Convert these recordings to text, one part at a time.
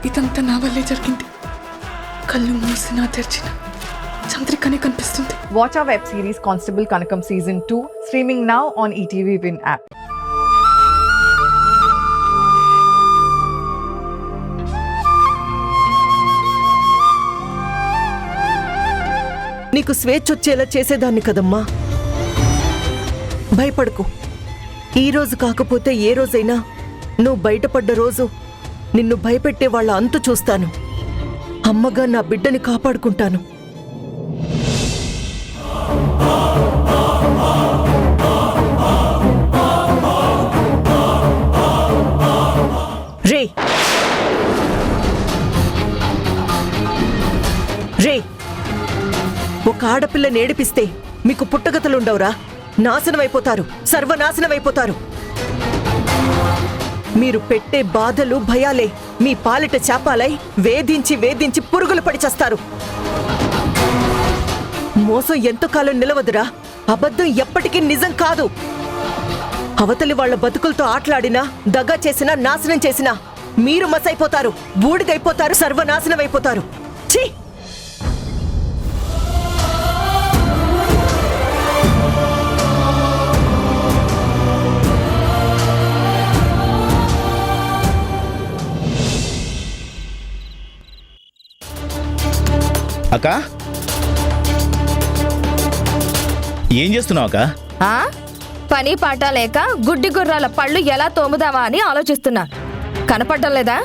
ఇదంతా నా వల్లే జరిగింది. కళ్ళు మూసినా తెరిచిన చంద్రికనే కనిపిస్తుంది. Watch our web series Constable Kanakam Season 2 streaming now on ETV Win app. నీకు స్వేచ్ఛొచ్చేలా చేసేదాన్ని కదమ్మా. భయపడకు. ఈ రోజు కాకపోతే ఏ రోజైనా నువ్వు బయటపడ్డ రోజు నిన్ను భయపెట్టే వాళ్ళ అంతు చూస్తాను. అమ్మగా నా బిడ్డని కాపాడుకుంటాను. రే రే ఒక ఆడపిల్లని ఏడిపిస్తే మీకు పుట్టగతలుండవురా? నాశనమైపోతారు, సర్వనాశనమైపోతారు. మీరు పెట్టే బాధలు భయాలే మీ పాలిట శాపాలై వేధించి వేధించి పురుగులు పడి చస్తారు. మోసం ఎంతకాలం నిలవదురా? అబద్ధం ఎప్పటికీ నిజం కాదు. అవతలి వాళ్ల బతుకులతో ఆటలాడినా, దగా చేసినా, నాశనం చేసినా మీరు మసైపోతారు, బూడిదైపోతారు, సర్వనాశనమైపోతారు. ఛీ! అక్క, ఏం చేస్తున్నావు అక్క? పని పాట లేక గుడ్డి గుర్రాల పళ్ళు ఎలా తోముదావా అని ఆలోచిస్తున్నా. కనపడ్డం లేదా?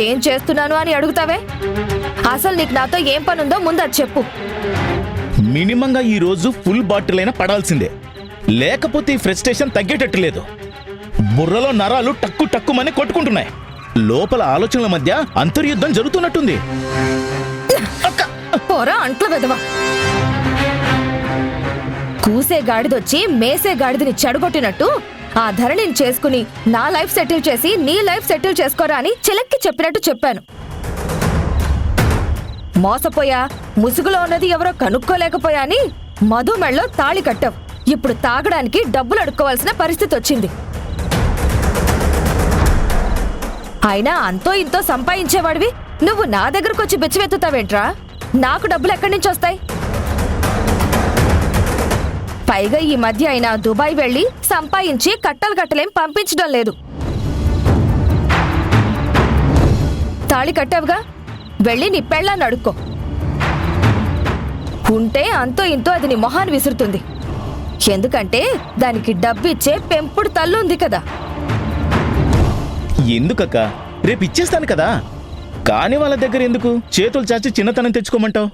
ఏం చేస్తున్నాను అని అడుగుతావే. అసలు నీకు నాతో ఏం పనుందో ముందు అది చెప్పు. మినిమంగా ఈ రోజు ఫుల్ బాటిల్ అయినా పడాల్సిందే, లేకపోతే ఈ ఫ్రస్ట్రేషన్ తగ్గేటట్టు లేదు. బుర్రలో నరాలు టక్కు టక్కుమని కొట్టుకుంటున్నాయి. లోపల ఆలోచనల మధ్య అంతర్యుద్ధం జరుగుతున్నట్టుంది. పోరా అంట్ల వెదవా. కూసే గాడిదొచ్చి మేసే గాడిదని చెడగొట్టినట్టు ఆ ధరణిని చేసుకుని నా లైఫ్ సెటిల్ చేసి నీ లైఫ్ సెటిల్ చేసుకోరా అని చిలక్కి చెప్పినట్టు చెప్పాను. మోసపోయా, ముసుగులో ఉన్నది ఎవరో కనుక్కోలేకపోయా అని మధు మెళ్ళలో తాళి కట్టావు. ఇప్పుడు తాగడానికి డబ్బులు అడుక్కోవాల్సిన పరిస్థితి వచ్చింది. అయినా అంతో ఇంతో సంపాదించేవాడివి నువ్వు నా దగ్గరకొచ్చి బిచ్చమెత్తుతావేంట్రా? నాకు డబ్బులు ఎక్కడి నుంచి వస్తాయి? పైగా ఈ మధ్య అయినా దుబాయ్ వెళ్ళి సంపాదించి కట్టలు కట్టలేం పంపించడం లేదు. తాళి కట్టావుగా, వెళ్ళి నీ పెళ్ళాన్ని అడుక్కో. ఉంటే అంతో ఇంతో అది నీ మొహాన్ని విసురుతుంది. ఎందుకంటే దానికి డబ్బిచ్చే పెంపుడు తల్లు ఉంది కదా. ఎందుకక్క? రేపు ఇచ్చేస్తాను కదా. కాని వాళ్ళ దగ్గర ఎందుకు చేతులు చాచి చిన్నతనం తెచ్చుకోమంటావు?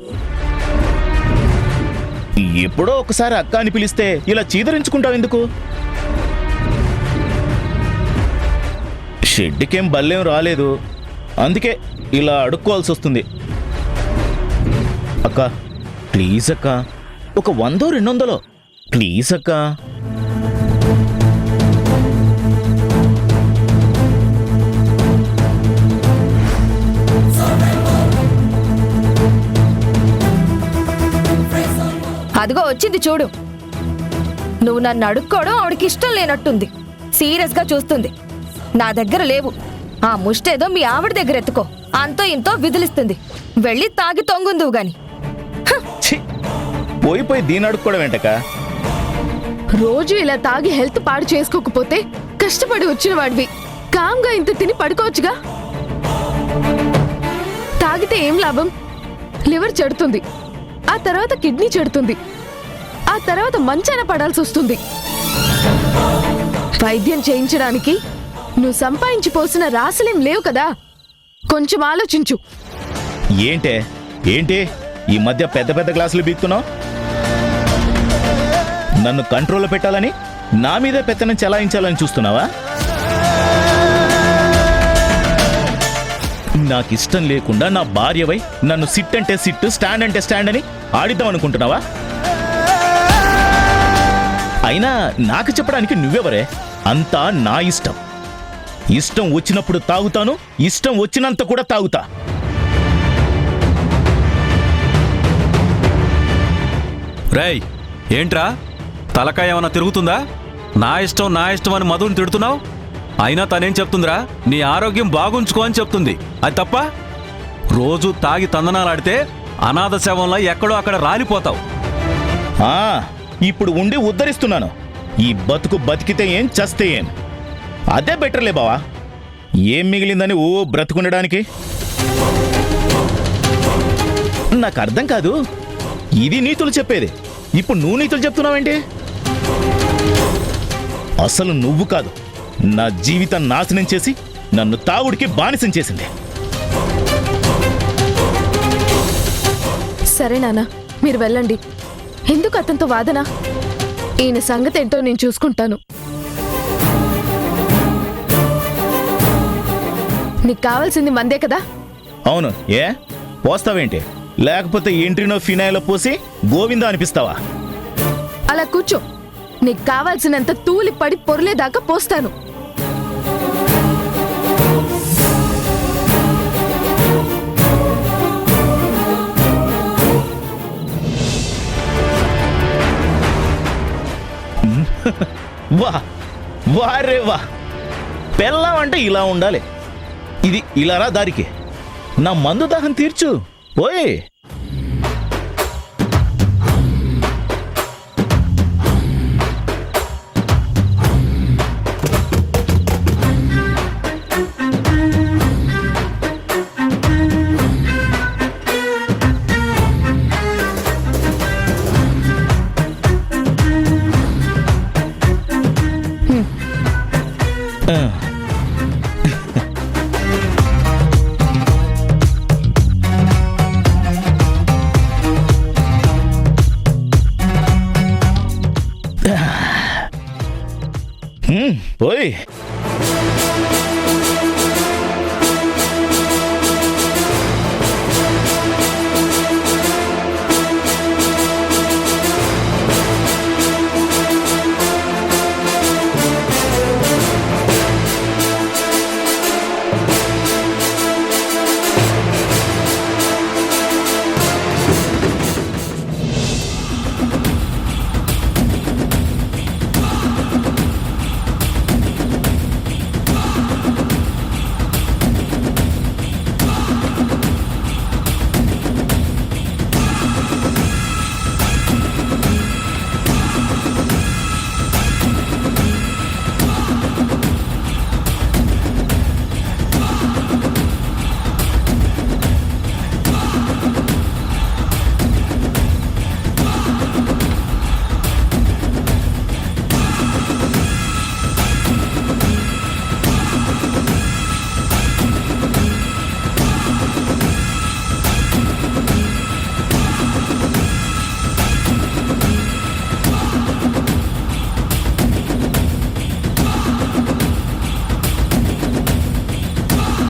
ఎప్పుడో ఒకసారి అక్క అని పిలిస్తే ఇలా చీదరించుకుంటావు ఎందుకు? షెడ్డుకేం బల్లేం రాలేదు, అందుకే ఇలా అడుక్కోవాల్సి వస్తుంది. అక్క ప్లీజ్ అక్క, ఒక 100-200 ప్లీజ్ అక్క. అదిగో వచ్చింది చూడు. నువ్వు నన్ను అడుక్కోవడం ఆవిడకి ఇష్టం లేనట్టుంది. సీరియస్ గా చూస్తుంది. నా దగ్గర లేవు. ఆ ముష్టేదో మీ ఆవిడ దగ్గర ఎత్తుకో, అంతో ఇంతో విదిలిస్తుంది. వెళ్ళి తాగి తొంగుందువు గాని. పోయి దీని అడుక్కోవడం ఏంటక్క? రోజు ఇలా తాగి హెల్త్ పాడు చేసుకోకపోతే కష్టపడి వచ్చిన వాడివి కామ్గా ఇంత తిని పడుకోవచ్చుగా. తాగితే ఏం లాభం? లివర్ చెడుతుంది, ఆ తర్వాత కిడ్నీ చెడుతుంది, ఆ తర్వాత మంచాన పడాల్సి వస్తుంది. వైద్యం చేయించడానికి నువ్వు సంపాదించి పోసిన రాసులేం లేవు కదా. కొంచెం ఆలోచించు. ఏంటి ఈ మధ్య పెద్ద పెద్ద గ్లాసులు బీక్కున్నావు? నన్ను కంట్రోల్లో పెట్టాలని, నా మీదే పెత్తనం చెలాయించాలని చూస్తున్నావా? నాకిష్టం లేకుండా నా భార్యవై నన్ను సిట్ అంటే సిట్, స్టాండ్ అంటే స్టాండ్ అని ఆడిద్దాం అనుకుంటున్నావా? అయినా నాకు చెప్పడానికి నువ్వెవరే? అంతా నా ఇష్టం. ఇష్టం వచ్చినప్పుడు తాగుతాను, ఇష్టం వచ్చినంత కూడా తాగుతా. రేయ్, ఏంట్రా తలకాయ ఏమన్నా తిరుగుతుందా? నా ఇష్టం అని మధుని తిడుతున్నావు. అయినా తనేం చెప్తుందిరా, నీ ఆరోగ్యం బాగుంచుకో అని చెప్తుంది. అది తప్ప? రోజు తాగి తందనాలాడితే అనాథ శవంలా ఎక్కడో అక్కడ రాలిపోతావు. ఆ, ఇప్పుడు ఉండి ఉద్ధరిస్తున్నాను. ఈ బతుకు బతికితే ఏం, చస్తే ఏం. అదే బెటర్లే బావా. ఏం మిగిలిందని ఓ బ్రతుకుండడానికి? నాకు అర్థం కాదు. ఇది నీతులు చెప్పేది, ఇప్పుడు నువ్వు నీతులు చెప్తున్నావేంటి? అసలు నువ్వు కాదు, నా జీవితం నాశనం చేసి నన్ను తాగుడికి బానిసం చేసింది. సరే నాన్న, మీరు వెళ్ళండి. ఎందుకు అతనితో వాదన? ఈయన సంగతి ఏంటో నేను చూసుకుంటాను. నీకు కావాల్సింది మందే కదా? అవును, ఏ పోస్తావేంటి? లేకపోతే ఎంట్రీనో ఫినాయిలో పోసి గోవిందా అనిపిస్తావా? అలా కూర్చో. నీకు కావాల్సినంత తూలి పడి పొర్లేదాకా పోస్తాను. వా వారే వా, పెళ్ళం అంటే ఇలా ఉండాలి. ఇది ఇలారా దారికి. నా మందు దాహం తీర్చు ఓయ్. ఓయ్